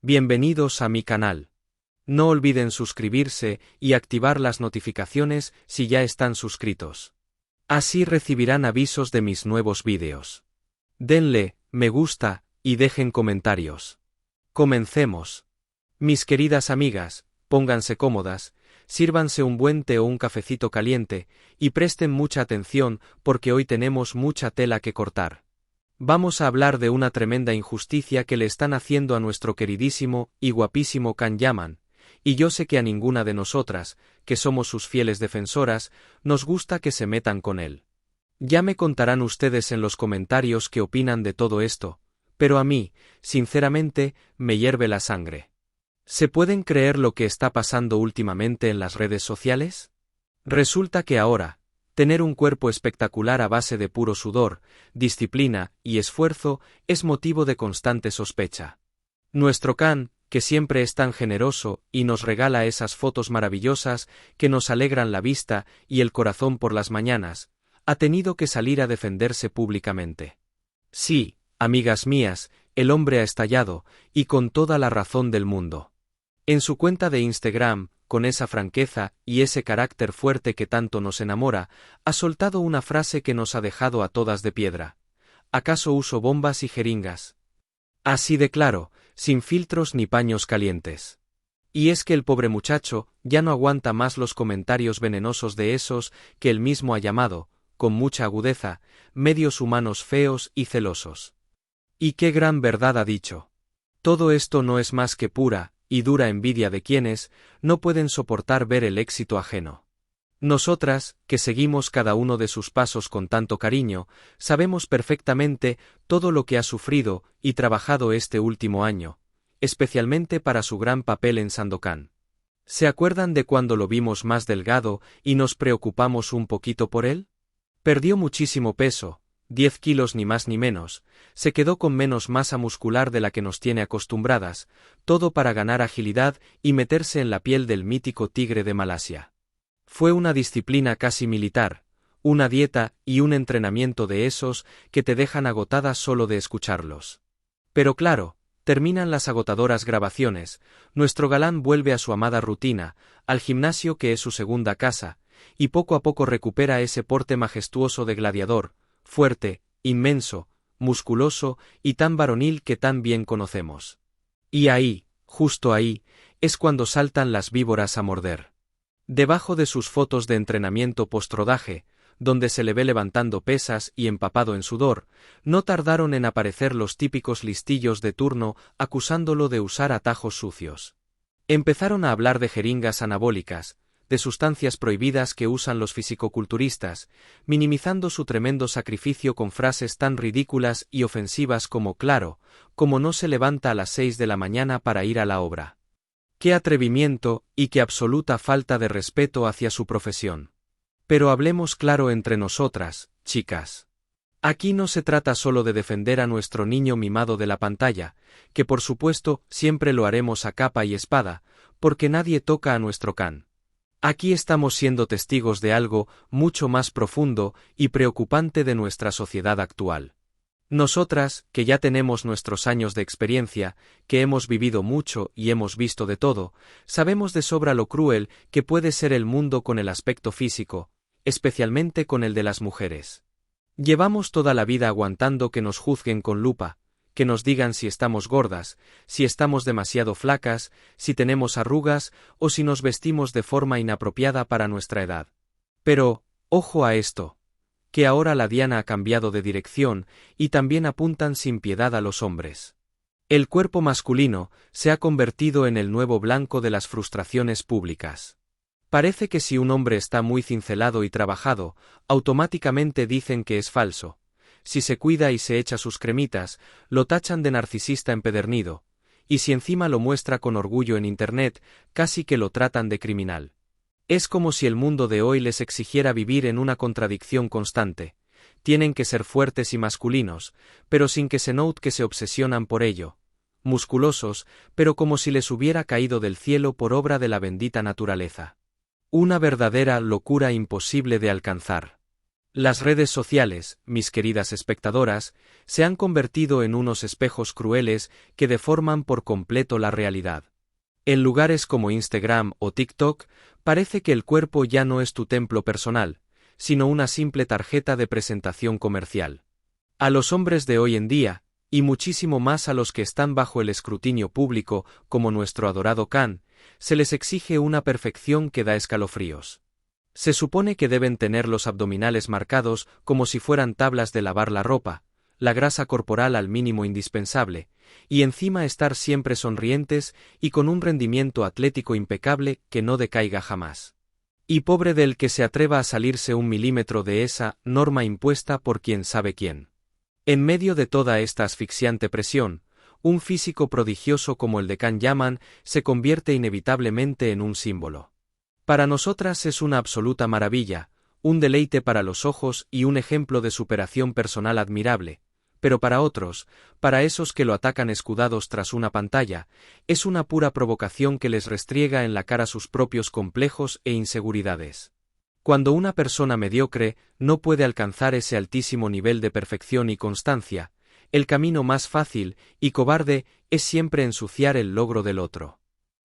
Bienvenidos a mi canal. No olviden suscribirse y activar las notificaciones si ya están suscritos. Así recibirán avisos de mis nuevos vídeos. Denle me gusta y dejen comentarios. Comencemos. Mis queridas amigas, pónganse cómodas, sírvanse un buen té o un cafecito caliente, y presten mucha atención porque hoy tenemos mucha tela que cortar. Vamos a hablar de una tremenda injusticia que le están haciendo a nuestro queridísimo y guapísimo Can Yaman, y yo sé que a ninguna de nosotras, que somos sus fieles defensoras, nos gusta que se metan con él. Ya me contarán ustedes en los comentarios qué opinan de todo esto, pero a mí, sinceramente, me hierve la sangre. ¿Se pueden creer lo que está pasando últimamente en las redes sociales? Resulta que ahora, tener un cuerpo espectacular a base de puro sudor, disciplina y esfuerzo es motivo de constante sospecha. Nuestro Can, que siempre es tan generoso y nos regala esas fotos maravillosas que nos alegran la vista y el corazón por las mañanas, ha tenido que salir a defenderse públicamente. Sí, amigas mías, el hombre ha estallado, y con toda la razón del mundo. En su cuenta de Instagram, con esa franqueza y ese carácter fuerte que tanto nos enamora, ha soltado una frase que nos ha dejado a todas de piedra. ¿Acaso uso bombas y jeringas? Así de claro, sin filtros ni paños calientes. Y es que el pobre muchacho ya no aguanta más los comentarios venenosos de esos que él mismo ha llamado, con mucha agudeza, medios humanos feos y celosos. Y qué gran verdad ha dicho. Todo esto no es más que pura y dura envidia de quienes no pueden soportar ver el éxito ajeno. Nosotras, que seguimos cada uno de sus pasos con tanto cariño, sabemos perfectamente todo lo que ha sufrido y trabajado este último año, especialmente para su gran papel en Sandokan. ¿Se acuerdan de cuando lo vimos más delgado y nos preocupamos un poquito por él? Perdió muchísimo peso, 10 kilos ni más ni menos, se quedó con menos masa muscular de la que nos tiene acostumbradas, todo para ganar agilidad y meterse en la piel del mítico tigre de Malasia. Fue una disciplina casi militar, una dieta y un entrenamiento de esos que te dejan agotada solo de escucharlos. Pero claro, terminan las agotadoras grabaciones, nuestro galán vuelve a su amada rutina, al gimnasio que es su segunda casa, y poco a poco recupera ese porte majestuoso de gladiador, fuerte, inmenso, musculoso y tan varonil que tan bien conocemos. Y ahí, justo ahí, es cuando saltan las víboras a morder. Debajo de sus fotos de entrenamiento postrodaje, donde se le ve levantando pesas y empapado en sudor, no tardaron en aparecer los típicos listillos de turno acusándolo de usar atajos sucios. Empezaron a hablar de jeringas anabólicas, de sustancias prohibidas que usan los fisicoculturistas, minimizando su tremendo sacrificio con frases tan ridículas y ofensivas como claro, como no se levanta a las 6 de la mañana para ir a la obra. ¡Qué atrevimiento y qué absoluta falta de respeto hacia su profesión! Pero hablemos claro entre nosotras, chicas. Aquí no se trata solo de defender a nuestro niño mimado de la pantalla, que por supuesto siempre lo haremos a capa y espada, porque nadie toca a nuestro Can. Aquí estamos siendo testigos de algo mucho más profundo y preocupante de nuestra sociedad actual. Nosotras, que ya tenemos nuestros años de experiencia, que hemos vivido mucho y hemos visto de todo, sabemos de sobra lo cruel que puede ser el mundo con el aspecto físico, especialmente con el de las mujeres. Llevamos toda la vida aguantando que nos juzguen con lupa, que nos digan si estamos gordas, si estamos demasiado flacas, si tenemos arrugas o si nos vestimos de forma inapropiada para nuestra edad. Pero, ojo a esto, que ahora la diana ha cambiado de dirección y también apuntan sin piedad a los hombres. El cuerpo masculino se ha convertido en el nuevo blanco de las frustraciones públicas. Parece que si un hombre está muy cincelado y trabajado, automáticamente dicen que es falso. Si se cuida y se echa sus cremitas, lo tachan de narcisista empedernido, y si encima lo muestra con orgullo en Internet, casi que lo tratan de criminal. Es como si el mundo de hoy les exigiera vivir en una contradicción constante. Tienen que ser fuertes y masculinos, pero sin que se note que se obsesionan por ello. Musculosos, pero como si les hubiera caído del cielo por obra de la bendita naturaleza. Una verdadera locura imposible de alcanzar. Las redes sociales, mis queridas espectadoras, se han convertido en unos espejos crueles que deforman por completo la realidad. En lugares como Instagram o TikTok, parece que el cuerpo ya no es tu templo personal, sino una simple tarjeta de presentación comercial. A los hombres de hoy en día, y muchísimo más a los que están bajo el escrutinio público, como nuestro adorado Khan, se les exige una perfección que da escalofríos. Se supone que deben tener los abdominales marcados como si fueran tablas de lavar la ropa, la grasa corporal al mínimo indispensable, y encima estar siempre sonrientes y con un rendimiento atlético impecable que no decaiga jamás. Y pobre del que se atreva a salirse un milímetro de esa norma impuesta por quien sabe quién. En medio de toda esta asfixiante presión, un físico prodigioso como el de Khan Yaman se convierte inevitablemente en un símbolo. Para nosotras es una absoluta maravilla, un deleite para los ojos y un ejemplo de superación personal admirable, pero para otros, para esos que lo atacan escudados tras una pantalla, es una pura provocación que les restriega en la cara sus propios complejos e inseguridades. Cuando una persona mediocre no puede alcanzar ese altísimo nivel de perfección y constancia, el camino más fácil y cobarde es siempre ensuciar el logro del otro.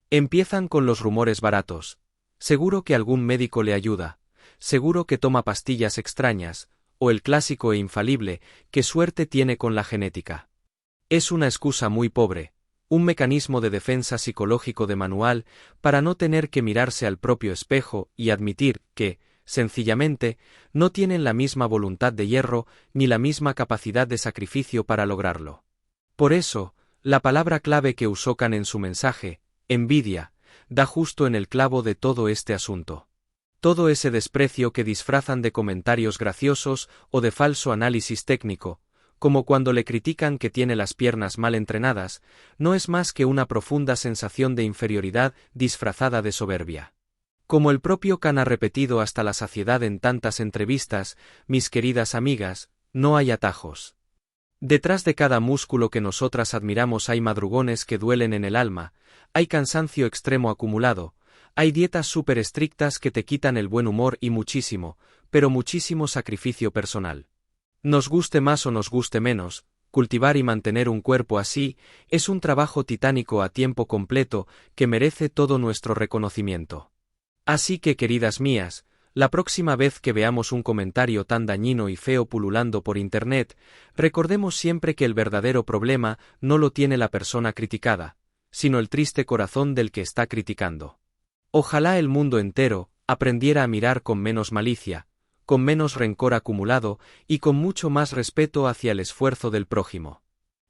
Empiezan con los rumores baratos. Seguro que algún médico le ayuda, seguro que toma pastillas extrañas, o el clásico e infalible, ¿qué suerte tiene con la genética? Es una excusa muy pobre, un mecanismo de defensa psicológico de manual para no tener que mirarse al propio espejo y admitir que, sencillamente, no tienen la misma voluntad de hierro ni la misma capacidad de sacrificio para lograrlo. Por eso, la palabra clave que usó Khan en su mensaje, envidia, da justo en el clavo de todo este asunto. Todo ese desprecio que disfrazan de comentarios graciosos o de falso análisis técnico, como cuando le critican que tiene las piernas mal entrenadas, no es más que una profunda sensación de inferioridad disfrazada de soberbia. Como el propio Khan ha repetido hasta la saciedad en tantas entrevistas, mis queridas amigas, no hay atajos. Detrás de cada músculo que nosotras admiramos hay madrugones que duelen en el alma, hay cansancio extremo acumulado, hay dietas súper estrictas que te quitan el buen humor y muchísimo, pero muchísimo sacrificio personal. Nos guste más o nos guste menos, cultivar y mantener un cuerpo así es un trabajo titánico a tiempo completo que merece todo nuestro reconocimiento. Así que, queridas mías, la próxima vez que veamos un comentario tan dañino y feo pululando por Internet, recordemos siempre que el verdadero problema no lo tiene la persona criticada, sino el triste corazón del que está criticando. Ojalá el mundo entero aprendiera a mirar con menos malicia, con menos rencor acumulado y con mucho más respeto hacia el esfuerzo del prójimo.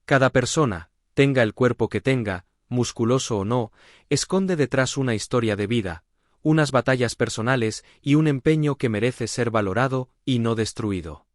Cada persona, tenga el cuerpo que tenga, musculoso o no, esconde detrás una historia de vida, unas batallas personales y un empeño que merece ser valorado y no destruido.